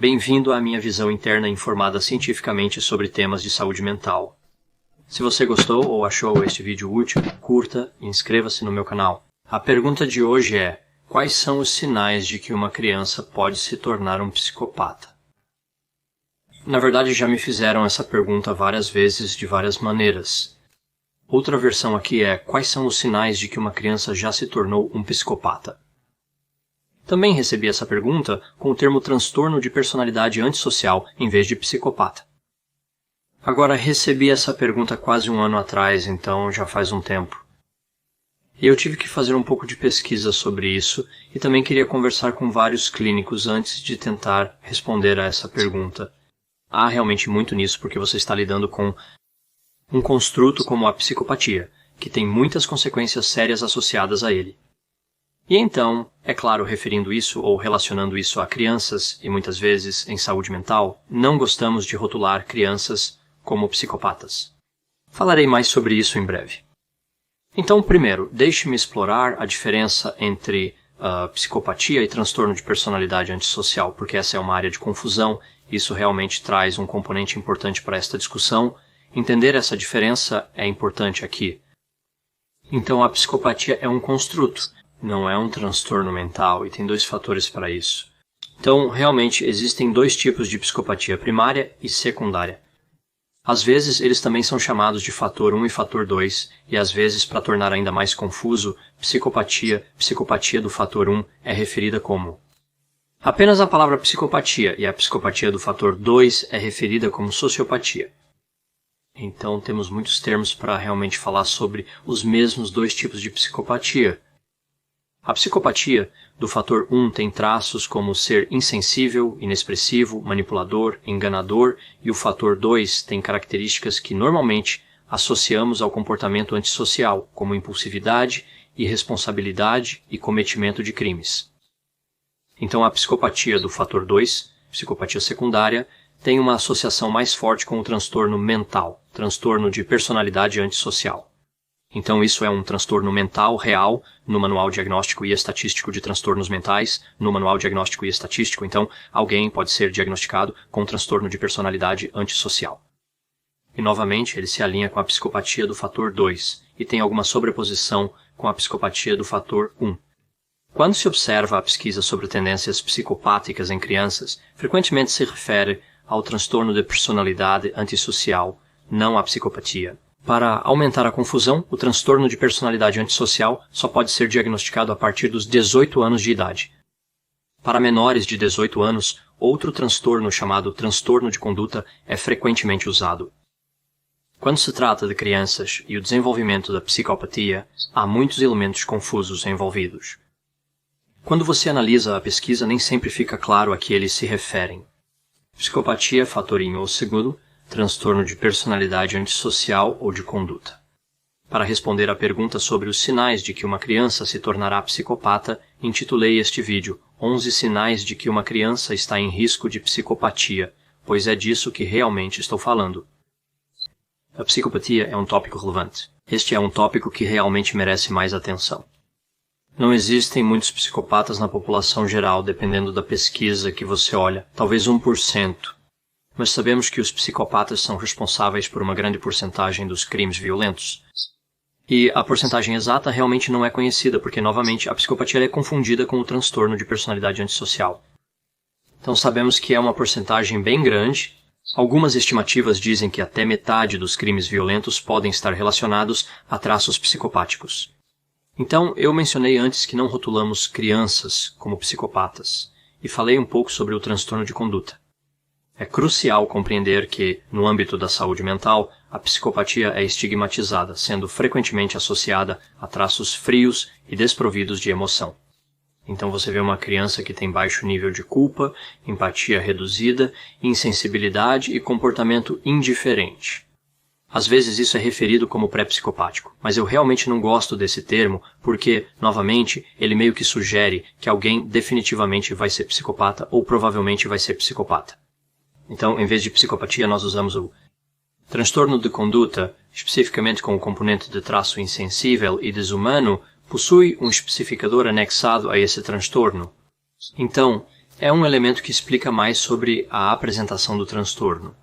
Bem-vindo à minha visão interna informada cientificamente sobre temas de saúde mental. Se você gostou ou achou este vídeo útil, curta e inscreva-se no meu canal. A pergunta de hoje é: quais são os sinais de que uma criança pode se tornar um psicopata? Na verdade, já me fizeram essa pergunta várias vezes de várias maneiras. Outra versão aqui é: quais são os sinais de que uma criança já se tornou um psicopata? Também recebi essa pergunta com o termo transtorno de personalidade antissocial em vez de psicopata. Agora, recebi essa pergunta quase um ano atrás, então já faz um tempo. E eu tive que fazer um pouco de pesquisa sobre isso e também queria conversar com vários clínicos antes de tentar responder a essa pergunta. Há realmente muito nisso porque você está lidando com um construto como a psicopatia, que tem muitas consequências sérias associadas a ele. E então, é claro, referindo isso ou relacionando isso a crianças, e muitas vezes em saúde mental, não gostamos de rotular crianças como psicopatas. Falarei mais sobre isso em breve. Então, primeiro, deixe-me explorar a diferença entre psicopatia e transtorno de personalidade antissocial, porque essa é uma área de confusão, isso realmente traz um componente importante para esta discussão. Entender essa diferença é importante aqui. Então, a psicopatia é um construto. Não é um transtorno mental e tem dois fatores para isso. Então, realmente, existem dois tipos de psicopatia, primária e secundária. Às vezes, eles também são chamados de fator 1 e fator 2, e às vezes, para tornar ainda mais confuso, psicopatia do fator 1 é referida como. Apenas a palavra psicopatia e a psicopatia do fator 2 é referida como sociopatia. Então, temos muitos termos para realmente falar sobre os mesmos dois tipos de psicopatia. A psicopatia do fator 1 tem traços como ser insensível, inexpressivo, manipulador, enganador, e o fator 2 tem características que normalmente associamos ao comportamento antissocial, como impulsividade, irresponsabilidade e cometimento de crimes. Então a psicopatia do fator 2, psicopatia secundária, tem uma associação mais forte com o transtorno mental, transtorno de personalidade antissocial. Então isso é um transtorno mental real no Manual Diagnóstico e Estatístico de Transtornos Mentais, no Manual Diagnóstico e Estatístico, então alguém pode ser diagnosticado com transtorno de personalidade antissocial. E novamente ele se alinha com a psicopatia do fator 2 e tem alguma sobreposição com a psicopatia do fator 1. Quando se observa a pesquisa sobre tendências psicopáticas em crianças, frequentemente se refere ao transtorno de personalidade antissocial, não à psicopatia. Para aumentar a confusão, o transtorno de personalidade antissocial só pode ser diagnosticado a partir dos 18 anos de idade. Para menores de 18 anos, outro transtorno chamado transtorno de conduta é frequentemente usado. Quando se trata de crianças e o desenvolvimento da psicopatia, há muitos elementos confusos envolvidos. Quando você analisa a pesquisa, nem sempre fica claro a que eles se referem. Psicopatia, fator 1 ou segundo, transtorno de personalidade antissocial ou de conduta. Para responder à pergunta sobre os sinais de que uma criança se tornará psicopata, intitulei este vídeo 11 sinais de que uma criança está em risco de psicopatia, pois é disso que realmente estou falando. A psicopatia é um tópico relevante. Este é um tópico que realmente merece mais atenção. Não existem muitos psicopatas na população geral, dependendo da pesquisa que você olha, talvez 1%. Mas sabemos que os psicopatas são responsáveis por uma grande porcentagem dos crimes violentos. E a porcentagem exata realmente não é conhecida, porque, novamente, a psicopatia é confundida com o transtorno de personalidade antissocial. Então sabemos que é uma porcentagem bem grande. Algumas estimativas dizem que até metade dos crimes violentos podem estar relacionados a traços psicopáticos. Então, eu mencionei antes que não rotulamos crianças como psicopatas, e falei um pouco sobre o transtorno de conduta. É crucial compreender que, no âmbito da saúde mental, a psicopatia é estigmatizada, sendo frequentemente associada a traços frios e desprovidos de emoção. Então você vê uma criança que tem baixo nível de culpa, empatia reduzida, insensibilidade e comportamento indiferente. Às vezes isso é referido como pré-psicopático, mas eu realmente não gosto desse termo porque, novamente, ele meio que sugere que alguém definitivamente vai ser psicopata ou provavelmente vai ser psicopata. Então, em vez de psicopatia, nós usamos o transtorno de conduta, especificamente com o componente de traço insensível e desumano, possui um especificador anexado a esse transtorno. Então, é um elemento que explica mais sobre a apresentação do transtorno.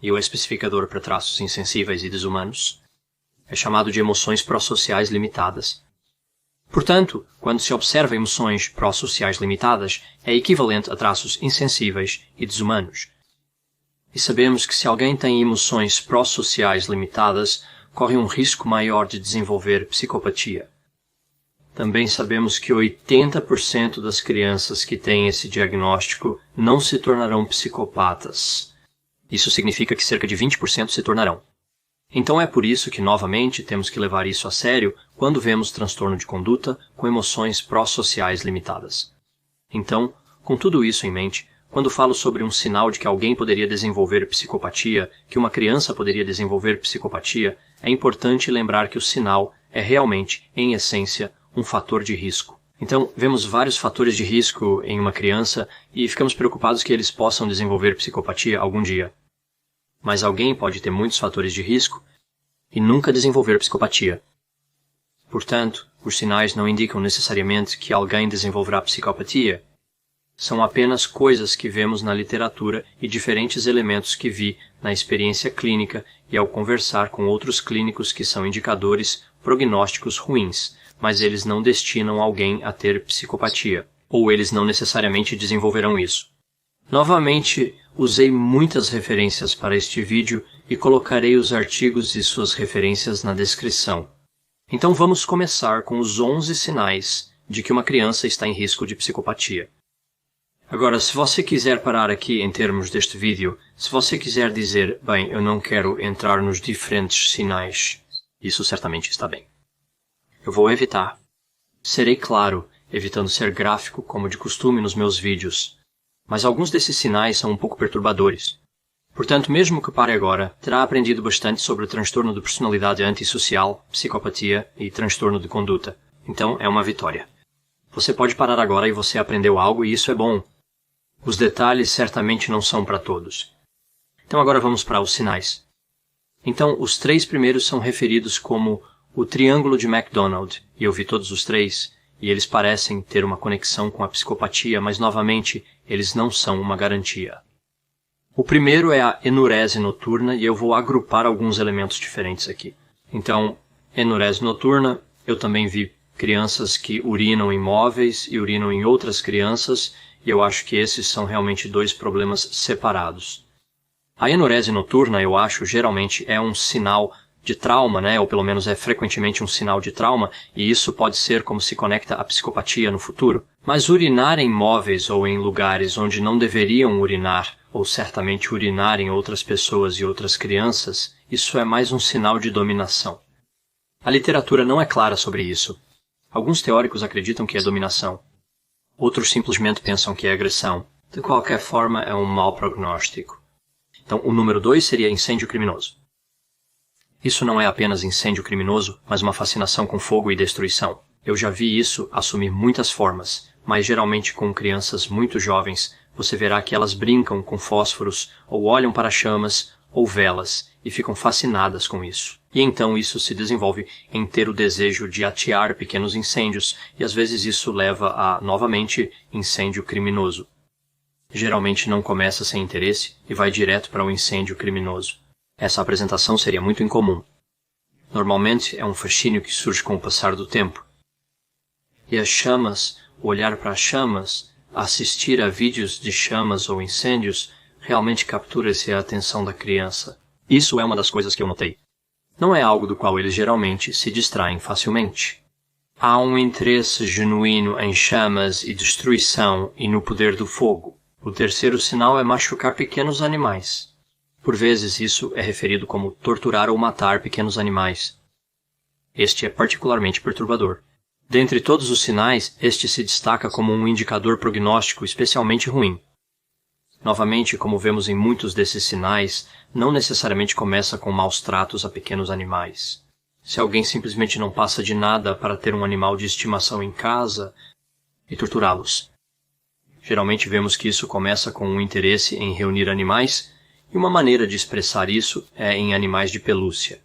E o especificador para traços insensíveis e desumanos é chamado de emoções pró-sociais limitadas. Portanto, quando se observa emoções pró-sociais limitadas, é equivalente a traços insensíveis e desumanos. E sabemos que se alguém tem emoções pró-sociais limitadas, corre um risco maior de desenvolver psicopatia. Também sabemos que 80% das crianças que têm esse diagnóstico não se tornarão psicopatas. Isso significa que cerca de 20% se tornarão. Então é por isso que, novamente, temos que levar isso a sério quando vemos transtorno de conduta com emoções pró-sociais limitadas. Então, com tudo isso em mente, quando falo sobre um sinal de que alguém poderia desenvolver psicopatia, que uma criança poderia desenvolver psicopatia, é importante lembrar que o sinal é realmente, em essência, um fator de risco. Então, vemos vários fatores de risco em uma criança e ficamos preocupados que eles possam desenvolver psicopatia algum dia. Mas alguém pode ter muitos fatores de risco e nunca desenvolver psicopatia. Portanto, os sinais não indicam necessariamente que alguém desenvolverá psicopatia. São apenas coisas que vemos na literatura e diferentes elementos que vi na experiência clínica e ao conversar com outros clínicos que são indicadores prognósticos ruins, mas eles não destinam alguém a ter psicopatia, ou eles não necessariamente desenvolverão isso. Novamente, usei muitas referências para este vídeo e colocarei os artigos e suas referências na descrição. Então vamos começar com os 11 sinais de que uma criança está em risco de psicopatia. Agora, se você quiser parar aqui em termos deste vídeo, se você quiser dizer, bem, eu não quero entrar nos diferentes sinais, isso certamente está bem. Eu vou evitar. Serei claro, evitando ser gráfico como de costume nos meus vídeos. Mas alguns desses sinais são um pouco perturbadores. Portanto, mesmo que pare agora, terá aprendido bastante sobre o transtorno de personalidade antissocial, psicopatia e transtorno de conduta. Então, é uma vitória. Você pode parar agora e você aprendeu algo e isso é bom. Os detalhes certamente não são para todos. Então agora vamos para os sinais. Então, os 3 primeiros são referidos como o triângulo de MacDonald, e eu vi todos os 3, e eles parecem ter uma conexão com a psicopatia, mas novamente, eles não são uma garantia. O primeiro é a enurese noturna, e eu vou agrupar alguns elementos diferentes aqui. Então, enurese noturna, eu também vi crianças que urinam em móveis e urinam em outras crianças, e eu acho que esses são realmente 2 problemas separados. A enurese noturna, eu acho, geralmente é um sinal de trauma, né? Ou pelo menos é frequentemente um sinal de trauma, e isso pode ser como se conecta à psicopatia no futuro. Mas urinar em móveis ou em lugares onde não deveriam urinar, ou certamente urinar em outras pessoas e outras crianças, isso é mais um sinal de dominação. A literatura não é clara sobre isso. Alguns teóricos acreditam que é dominação. Outros simplesmente pensam que é agressão. De qualquer forma, é um mau prognóstico. Então, o número 2 seria incêndio criminoso. Isso não é apenas incêndio criminoso, mas uma fascinação com fogo e destruição. Eu já vi isso assumir muitas formas, mas geralmente com crianças muito jovens, você verá que elas brincam com fósforos, ou olham para chamas, ou velas, e ficam fascinadas com isso. E então isso se desenvolve em ter o desejo de atear pequenos incêndios, e às vezes isso leva a, novamente, incêndio criminoso. Geralmente não começa sem interesse e vai direto para o incêndio criminoso. Essa apresentação seria muito incomum. Normalmente é um fascínio que surge com o passar do tempo. E as chamas, o olhar para as chamas, assistir a vídeos de chamas ou incêndios, realmente captura-se a atenção da criança. Isso é uma das coisas que eu notei. Não é algo do qual eles geralmente se distraem facilmente. Há um interesse genuíno em chamas e destruição e no poder do fogo. O terceiro sinal é machucar pequenos animais. Por vezes isso é referido como torturar ou matar pequenos animais. Este é particularmente perturbador. Dentre todos os sinais, este se destaca como um indicador prognóstico especialmente ruim. Novamente, como vemos em muitos desses sinais, não necessariamente começa com maus tratos a pequenos animais. Se alguém simplesmente não passa de nada para ter um animal de estimação em casa e torturá-los. Geralmente vemos que isso começa com um interesse em reunir animais, e uma maneira de expressar isso é em animais de pelúcia.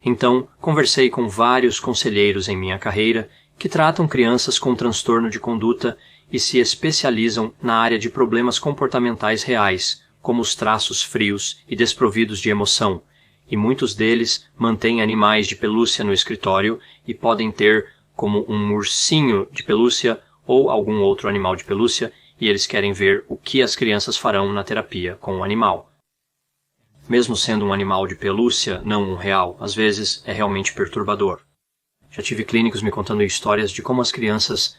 Então, conversei com vários conselheiros em minha carreira que tratam crianças com transtorno de conduta e se especializam na área de problemas comportamentais reais, como os traços frios e desprovidos de emoção, e muitos deles mantêm animais de pelúcia no escritório e podem ter como um ursinho de pelúcia ou algum outro animal de pelúcia, e eles querem ver o que as crianças farão na terapia com o animal. Mesmo sendo um animal de pelúcia, não um real, às vezes é realmente perturbador. Já tive clínicos me contando histórias de como as crianças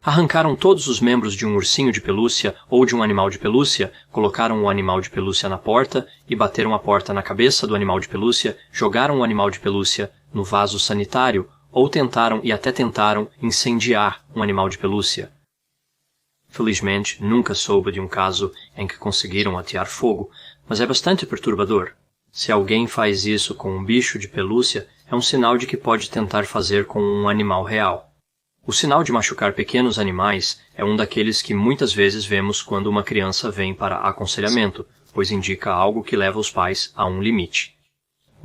arrancaram todos os membros de um ursinho de pelúcia ou de um animal de pelúcia, colocaram o animal de pelúcia na porta e bateram a porta na cabeça do animal de pelúcia, jogaram o animal de pelúcia no vaso sanitário ou tentaram e até tentaram incendiar um animal de pelúcia. Felizmente, nunca soube de um caso em que conseguiram atear fogo, mas é bastante perturbador. Se alguém faz isso com um bicho de pelúcia, é um sinal de que pode tentar fazer com um animal real. O sinal de machucar pequenos animais é um daqueles que muitas vezes vemos quando uma criança vem para aconselhamento, pois indica algo que leva os pais a um limite.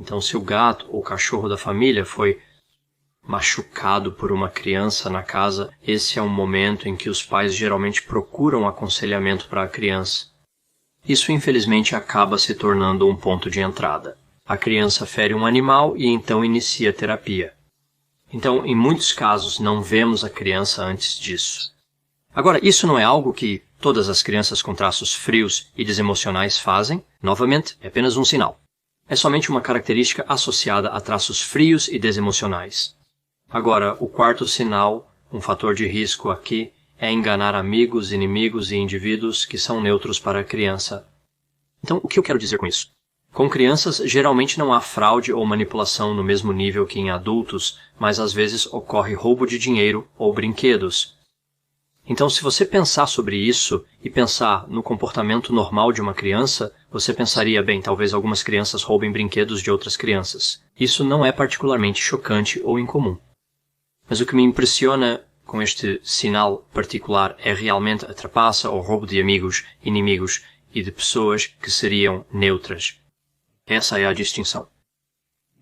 Então, se o gato ou cachorro da família foi machucado por uma criança na casa, esse é um momento em que os pais geralmente procuram aconselhamento para a criança. Isso, infelizmente, acaba se tornando um ponto de entrada. A criança fere um animal e então inicia terapia. Então, em muitos casos, não vemos a criança antes disso. Agora, isso não é algo que todas as crianças com traços frios e desemocionais fazem. Novamente, é apenas um sinal. É somente uma característica associada a traços frios e desemocionais. Agora, o quarto sinal, um fator de risco aqui, é enganar amigos, inimigos e indivíduos que são neutros para a criança. Então, o que eu quero dizer com isso? Com crianças, geralmente não há fraude ou manipulação no mesmo nível que em adultos, mas às vezes ocorre roubo de dinheiro ou brinquedos. Então, se você pensar sobre isso e pensar no comportamento normal de uma criança, você pensaria, bem, talvez algumas crianças roubem brinquedos de outras crianças. Isso não é particularmente chocante ou incomum. Mas o que me impressiona com este sinal particular é realmente a trapaça ou roubo de amigos, inimigos e de pessoas que seriam neutras. Essa é a distinção.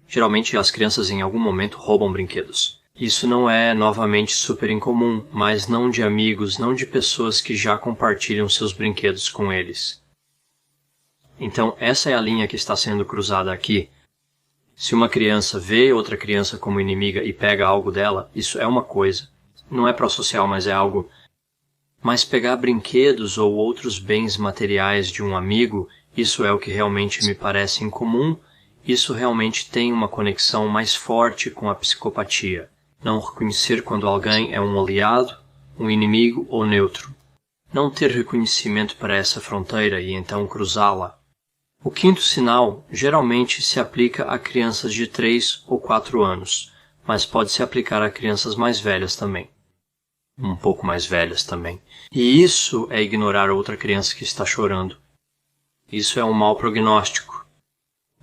Geralmente as crianças em algum momento roubam brinquedos. Isso não é novamente super incomum, mas não de amigos, não de pessoas que já compartilham seus brinquedos com eles. Então essa é a linha que está sendo cruzada aqui. Se uma criança vê outra criança como inimiga e pega algo dela, isso é uma coisa. Não é pró-social, mas é algo. Mas pegar brinquedos ou outros bens materiais de um amigo, isso é o que realmente me parece incomum. Isso realmente tem uma conexão mais forte com a psicopatia. Não reconhecer quando alguém é um aliado, um inimigo ou neutro. Não ter reconhecimento para essa fronteira e então cruzá-la. O quinto sinal geralmente se aplica a crianças de 3 ou 4 anos, mas pode se aplicar a crianças mais velhas também. Um pouco mais velhas também. E isso é ignorar outra criança que está chorando. Isso é um mau prognóstico.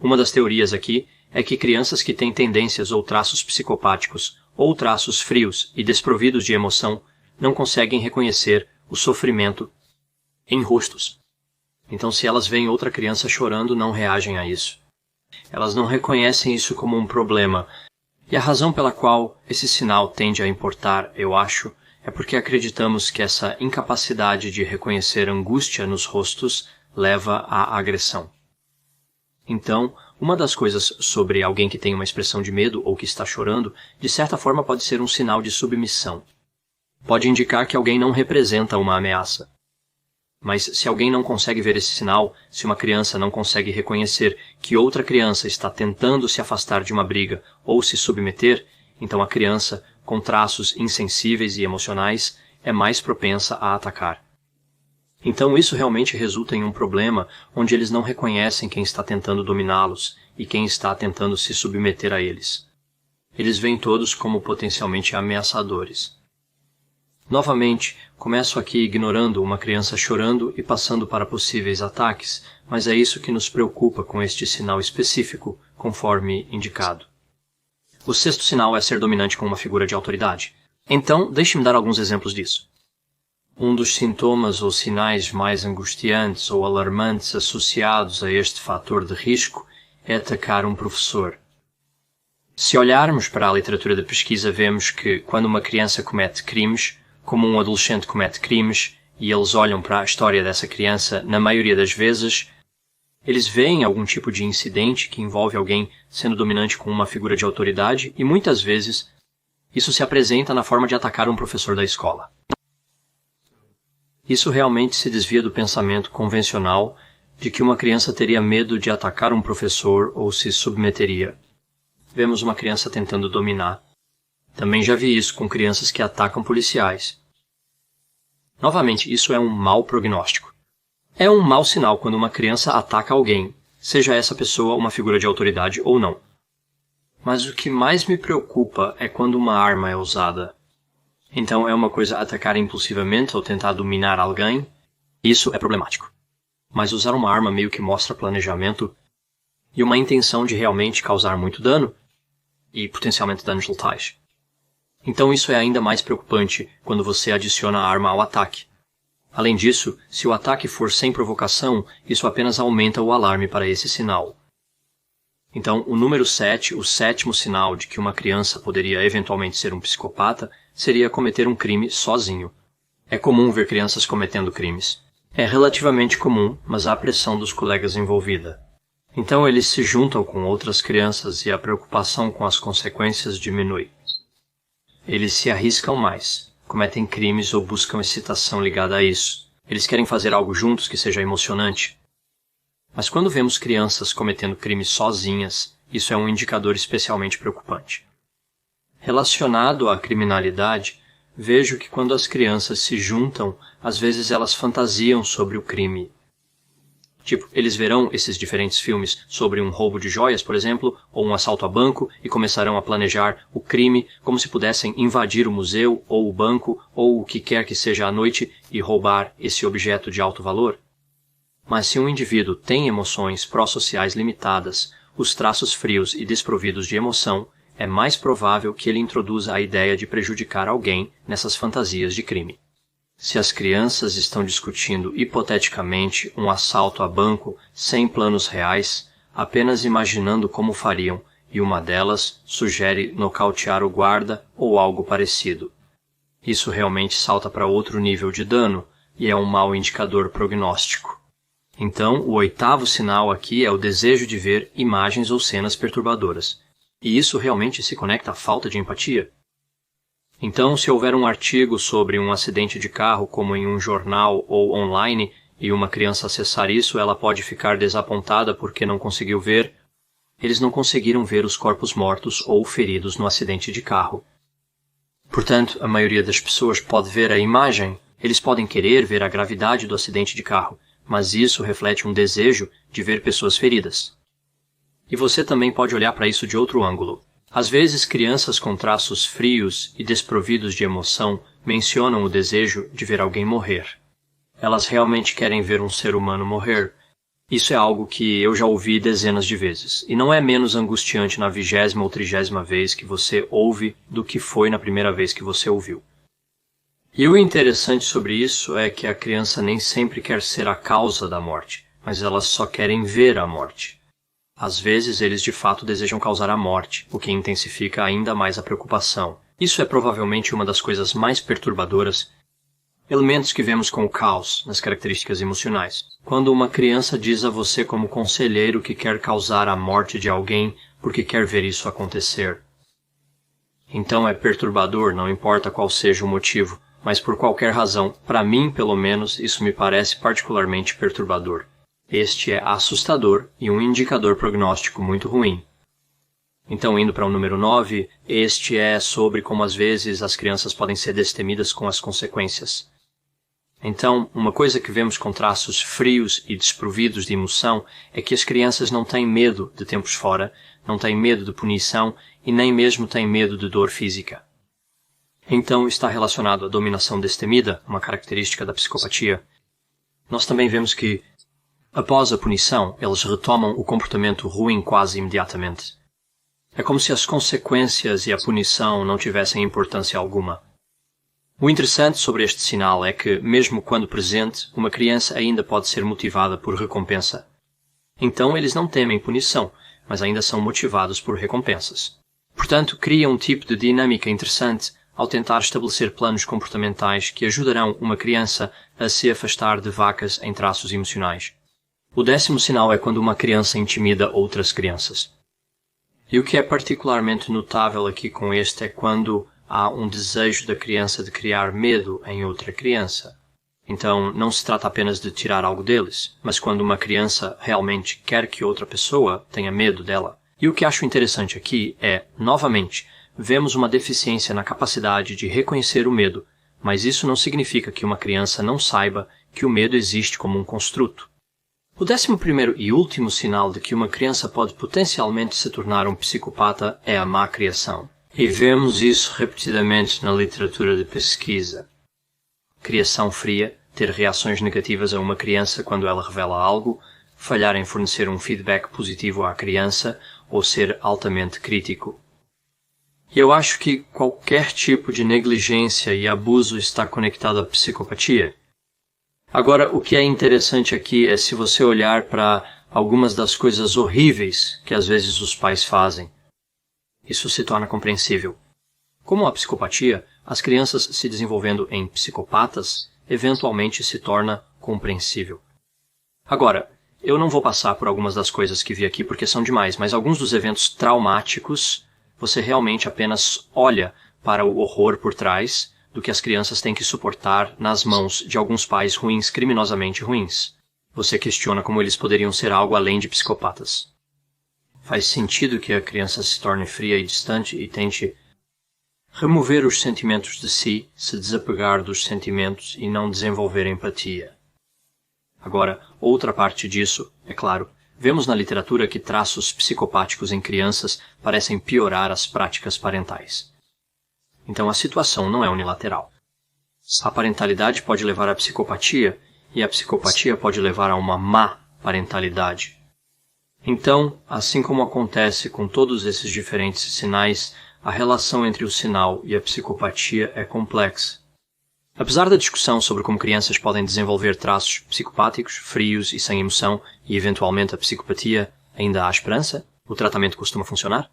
Uma das teorias aqui é que crianças que têm tendências ou traços psicopáticos ou traços frios e desprovidos de emoção não conseguem reconhecer o sofrimento em rostos. Então, se elas veem outra criança chorando, não reagem a isso. Elas não reconhecem isso como um problema. E a razão pela qual esse sinal tende a importar, eu acho, é porque acreditamos que essa incapacidade de reconhecer angústia nos rostos leva à agressão. Então, uma das coisas sobre alguém que tem uma expressão de medo ou que está chorando, de certa forma pode ser um sinal de submissão. Pode indicar que alguém não representa uma ameaça. Mas se alguém não consegue ver esse sinal, se uma criança não consegue reconhecer que outra criança está tentando se afastar de uma briga ou se submeter, então a criança, com traços insensíveis e emocionais, é mais propensa a atacar. Então isso realmente resulta em um problema onde eles não reconhecem quem está tentando dominá-los e quem está tentando se submeter a eles. Eles veem todos como potencialmente ameaçadores. Novamente, começo aqui ignorando uma criança chorando e passando para possíveis ataques, mas é isso que nos preocupa com este sinal específico, conforme indicado. O sexto sinal é ser dominante com uma figura de autoridade. Então, deixe-me dar alguns exemplos disso. Um dos sintomas ou sinais mais angustiantes ou alarmantes associados a este fator de risco é atacar um professor. Se olharmos para a literatura de pesquisa, vemos que, quando uma criança comete crimes, como um adolescente comete crimes e eles olham para a história dessa criança, na maioria das vezes, eles veem algum tipo de incidente que envolve alguém sendo dominante com uma figura de autoridade e muitas vezes isso se apresenta na forma de atacar um professor da escola. Isso realmente se desvia do pensamento convencional de que uma criança teria medo de atacar um professor ou se submeteria. Vemos uma criança tentando dominar. Também já vi isso com crianças que atacam policiais. Novamente, isso é um mau prognóstico. É um mau sinal quando uma criança ataca alguém, seja essa pessoa uma figura de autoridade ou não. Mas o que mais me preocupa é quando uma arma é usada. Então é uma coisa atacar impulsivamente ou tentar dominar alguém. Isso é problemático. Mas usar uma arma meio que mostra planejamento e uma intenção de realmente causar muito dano e potencialmente danos letais. Então isso é ainda mais preocupante quando você adiciona a arma ao ataque. Além disso, se o ataque for sem provocação, isso apenas aumenta o alarme para esse sinal. Então, o número 7, o sétimo sinal de que uma criança poderia eventualmente ser um psicopata, seria cometer um crime sozinho. É comum ver crianças cometendo crimes. É relativamente comum, mas há pressão dos colegas envolvida. Então eles se juntam com outras crianças e a preocupação com as consequências diminui. Eles se arriscam mais, cometem crimes ou buscam excitação ligada a isso. Eles querem fazer algo juntos que seja emocionante. Mas quando vemos crianças cometendo crimes sozinhas, isso é um indicador especialmente preocupante. Relacionado à criminalidade, vejo que quando as crianças se juntam, às vezes elas fantasiam sobre o crime. Tipo, eles verão esses diferentes filmes sobre um roubo de joias, por exemplo, ou um assalto a banco e começarão a planejar o crime como se pudessem invadir o museu ou o banco ou o que quer que seja à noite e roubar esse objeto de alto valor. Mas se um indivíduo tem emoções pró-sociais limitadas, os traços frios e desprovidos de emoção, é mais provável que ele introduza a ideia de prejudicar alguém nessas fantasias de crime. Se as crianças estão discutindo hipoteticamente um assalto a banco sem planos reais, apenas imaginando como fariam, e uma delas sugere nocautear o guarda ou algo parecido. Isso realmente salta para outro nível de dano e é um mau indicador prognóstico. Então, o oitavo sinal aqui é o desejo de ver imagens ou cenas perturbadoras. E isso realmente se conecta à falta de empatia? Então, se houver um artigo sobre um acidente de carro, como em um jornal ou online, e uma criança acessar isso, ela pode ficar desapontada porque não conseguiu ver. Eles não conseguiram ver os corpos mortos ou feridos no acidente de carro. Portanto, a maioria das pessoas pode ver a imagem, eles podem querer ver a gravidade do acidente de carro, mas isso reflete um desejo de ver pessoas feridas. E você também pode olhar para isso de outro ângulo. Às vezes, crianças com traços frios e desprovidos de emoção mencionam o desejo de ver alguém morrer. Elas realmente querem ver um ser humano morrer. Isso é algo que eu já ouvi dezenas de vezes, e não é menos angustiante na 20ª ou 30ª vez que você ouve do que foi na primeira vez que você ouviu. E o interessante sobre isso é que a criança nem sempre quer ser a causa da morte, mas elas só querem ver a morte. Às vezes, eles de fato desejam causar a morte, o que intensifica ainda mais a preocupação. Isso é provavelmente uma das coisas mais perturbadoras, elementos que vemos com o caos nas características emocionais. Quando uma criança diz a você como conselheiro que quer causar a morte de alguém porque quer ver isso acontecer. Então é perturbador, não importa qual seja o motivo, mas por qualquer razão, para mim pelo menos, isso me parece particularmente perturbador. Este é assustador e um indicador prognóstico muito ruim. Então, indo para o número 9, este é sobre como às vezes as crianças podem ser destemidas com as consequências. Então, uma coisa que vemos com traços frios e desprovidos de emoção é que as crianças não têm medo de tempos fora, não têm medo de punição e nem mesmo têm medo de dor física. Então, está relacionado à dominação destemida, uma característica da psicopatia. Nós também vemos que após a punição, eles retomam o comportamento ruim quase imediatamente. É como se as consequências e a punição não tivessem importância alguma. O interessante sobre este sinal é que, mesmo quando presente, uma criança ainda pode ser motivada por recompensa. Então eles não temem punição, mas ainda são motivados por recompensas. Portanto, cria um tipo de dinâmica interessante, ao tentar estabelecer planos comportamentais que ajudarão uma criança a se afastar de vacas em traços emocionais. O 10º sinal é quando uma criança intimida outras crianças. E o que é particularmente notável aqui com este é quando há um desejo da criança de criar medo em outra criança. Então, não se trata apenas de tirar algo deles, mas quando uma criança realmente quer que outra pessoa tenha medo dela. E o que acho interessante aqui é, novamente, vemos uma deficiência na capacidade de reconhecer o medo, mas isso não significa que uma criança não saiba que o medo existe como um construto. O 11º e último sinal de que uma criança pode potencialmente se tornar um psicopata é a má criação. E vemos isso repetidamente na literatura de pesquisa. Criação fria, ter reações negativas a uma criança quando ela revela algo, falhar em fornecer um feedback positivo à criança ou ser altamente crítico. E eu acho que qualquer tipo de negligência e abuso está conectado à psicopatia. Agora, o que é interessante aqui é se você olhar para algumas das coisas horríveis que às vezes os pais fazem. Isso se torna compreensível. Como a psicopatia, as crianças se desenvolvendo em psicopatas eventualmente se torna compreensível. Agora, eu não vou passar por algumas das coisas que vi aqui porque são demais, mas alguns dos eventos traumáticos você realmente apenas olha para o horror por trás do que as crianças têm que suportar nas mãos de alguns pais ruins, criminosamente ruins. Você questiona como eles poderiam ser algo além de psicopatas. Faz sentido que a criança se torne fria e distante e tente remover os sentimentos de si, se desapegar dos sentimentos e não desenvolver empatia. Agora, outra parte disso, é claro, vemos na literatura que traços psicopáticos em crianças parecem piorar as práticas parentais. Então a situação não é unilateral. A parentalidade pode levar à psicopatia e a psicopatia pode levar a uma má parentalidade. Então, assim como acontece com todos esses diferentes sinais, a relação entre o sinal e a psicopatia é complexa. Apesar da discussão sobre como crianças podem desenvolver traços psicopáticos, frios e sem emoção, e eventualmente a psicopatia, ainda há esperança? O tratamento costuma funcionar?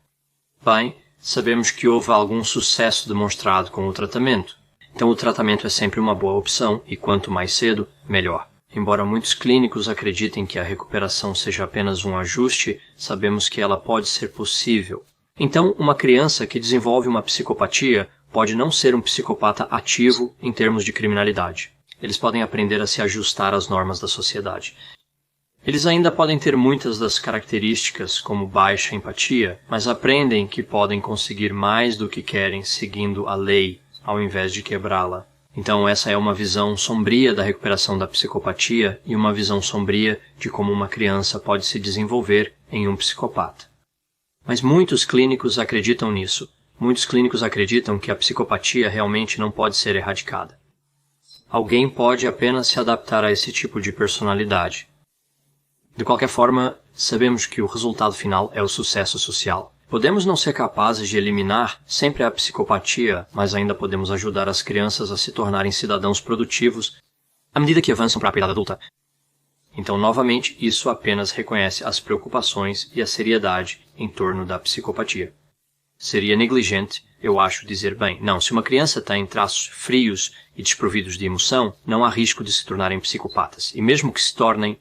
Bem, sabemos que houve algum sucesso demonstrado com o tratamento. Então o tratamento é sempre uma boa opção e quanto mais cedo, melhor. Embora muitos clínicos acreditem que a recuperação seja apenas um ajuste, sabemos que ela pode ser possível. Então, uma criança que desenvolve uma psicopatia pode não ser um psicopata ativo em termos de criminalidade. Eles podem aprender a se ajustar às normas da sociedade. Eles ainda podem ter muitas das características, como baixa empatia, mas aprendem que podem conseguir mais do que querem seguindo a lei, ao invés de quebrá-la. Então essa é uma visão sombria da recuperação da psicopatia e uma visão sombria de como uma criança pode se desenvolver em um psicopata. Mas muitos clínicos acreditam nisso. Muitos clínicos acreditam que a psicopatia realmente não pode ser erradicada. Alguém pode apenas se adaptar a esse tipo de personalidade. De qualquer forma, sabemos que o resultado final é o sucesso social. Podemos não ser capazes de eliminar sempre a psicopatia, mas ainda podemos ajudar as crianças a se tornarem cidadãos produtivos à medida que avançam para a idade adulta. Então, novamente, isso apenas reconhece as preocupações e a seriedade em torno da psicopatia. Seria negligente, eu acho, dizer, bem, não, se uma criança tem traços frios e desprovidos de emoção, não há risco de se tornarem psicopatas. E mesmo que se tornem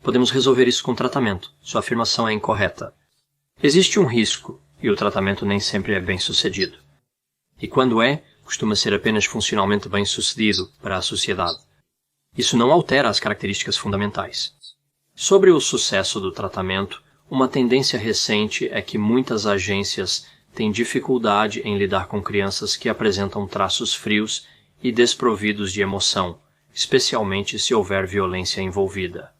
podemos resolver isso com tratamento. Sua afirmação é incorreta. Existe um risco, e o tratamento nem sempre é bem-sucedido. E quando é, costuma ser apenas funcionalmente bem-sucedido para a sociedade. Isso não altera as características fundamentais. Sobre o sucesso do tratamento, uma tendência recente é que muitas agências têm dificuldade em lidar com crianças que apresentam traços frios e desprovidos de emoção, especialmente se houver violência envolvida.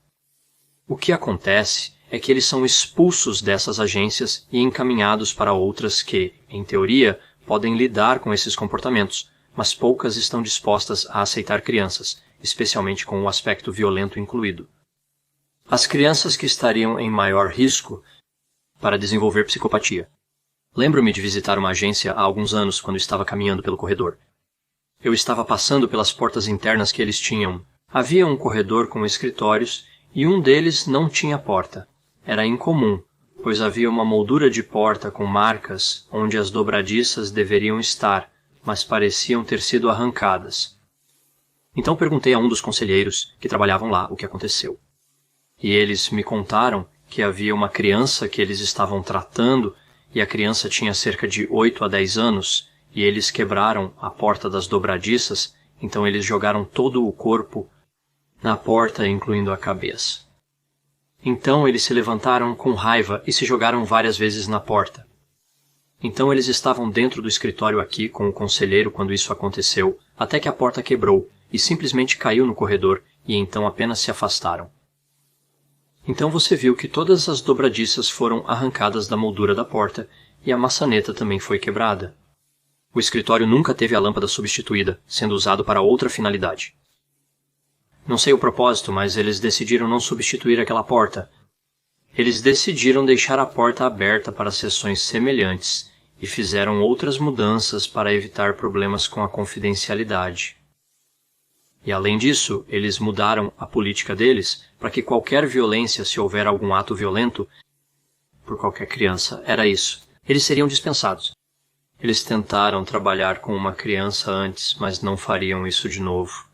O que acontece é que eles são expulsos dessas agências e encaminhados para outras que, em teoria, podem lidar com esses comportamentos, mas poucas estão dispostas a aceitar crianças, especialmente com o aspecto violento incluído. As crianças que estariam em maior risco para desenvolver psicopatia. Lembro-me de visitar uma agência há alguns anos quando estava caminhando pelo corredor. Eu estava passando pelas portas internas que eles tinham. Havia um corredor com escritórios e um deles não tinha porta. Era incomum, pois havia uma moldura de porta com marcas onde as dobradiças deveriam estar, mas pareciam ter sido arrancadas. Então perguntei a um dos conselheiros que trabalhavam lá o que aconteceu. E eles me contaram que havia uma criança que eles estavam tratando e a criança tinha cerca de 8 a 10 anos e eles quebraram a porta das dobradiças, então eles jogaram todo o corpo na porta, incluindo a cabeça. Então eles se levantaram com raiva e se jogaram várias vezes na porta. Então eles estavam dentro do escritório aqui com o conselheiro quando isso aconteceu, até que a porta quebrou e simplesmente caiu no corredor e então apenas se afastaram. Então você viu que todas as dobradiças foram arrancadas da moldura da porta e a maçaneta também foi quebrada. O escritório nunca teve a lâmpada substituída, sendo usado para outra finalidade. Não sei o propósito, mas eles decidiram não substituir aquela porta. Eles decidiram deixar a porta aberta para sessões semelhantes e fizeram outras mudanças para evitar problemas com a confidencialidade. E além disso, eles mudaram a política deles para que qualquer violência, se houver algum ato violento, por qualquer criança, era isso. Eles seriam dispensados. Eles tentaram trabalhar com uma criança antes, mas não fariam isso de novo.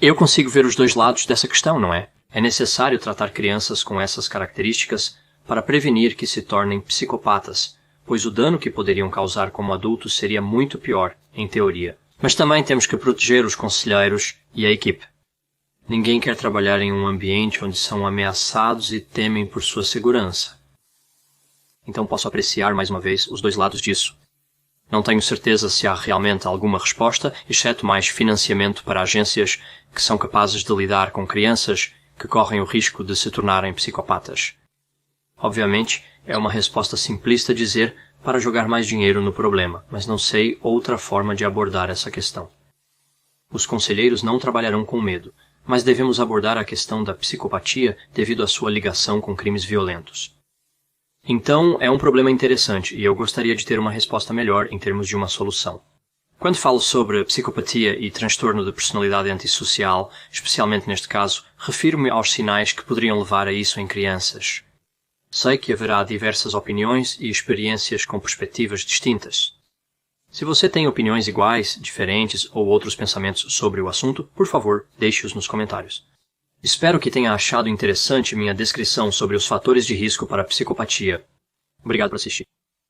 Eu consigo ver os dois lados dessa questão, não é? É necessário tratar crianças com essas características para prevenir que se tornem psicopatas, pois o dano que poderiam causar como adultos seria muito pior, em teoria. Mas também temos que proteger os conselheiros e a equipe. Ninguém quer trabalhar em um ambiente onde são ameaçados e temem por sua segurança. Então posso apreciar mais uma vez os dois lados disso. Não tenho certeza se há realmente alguma resposta, exceto mais financiamento para agências que são capazes de lidar com crianças que correm o risco de se tornarem psicopatas. Obviamente, é uma resposta simplista dizer para jogar mais dinheiro no problema, mas não sei outra forma de abordar essa questão. Os conselheiros não trabalharão com medo, mas devemos abordar a questão da psicopatia devido à sua ligação com crimes violentos. Então, é um problema interessante e eu gostaria de ter uma resposta melhor em termos de uma solução. Quando falo sobre psicopatia e transtorno de personalidade antissocial, especialmente neste caso, refiro-me aos sinais que poderiam levar a isso em crianças. Sei que haverá diversas opiniões e experiências com perspectivas distintas. Se você tem opiniões iguais, diferentes ou outros pensamentos sobre o assunto, por favor, deixe-os nos comentários. Espero que tenha achado interessante minha descrição sobre os fatores de risco para a psicopatia. Obrigado por assistir.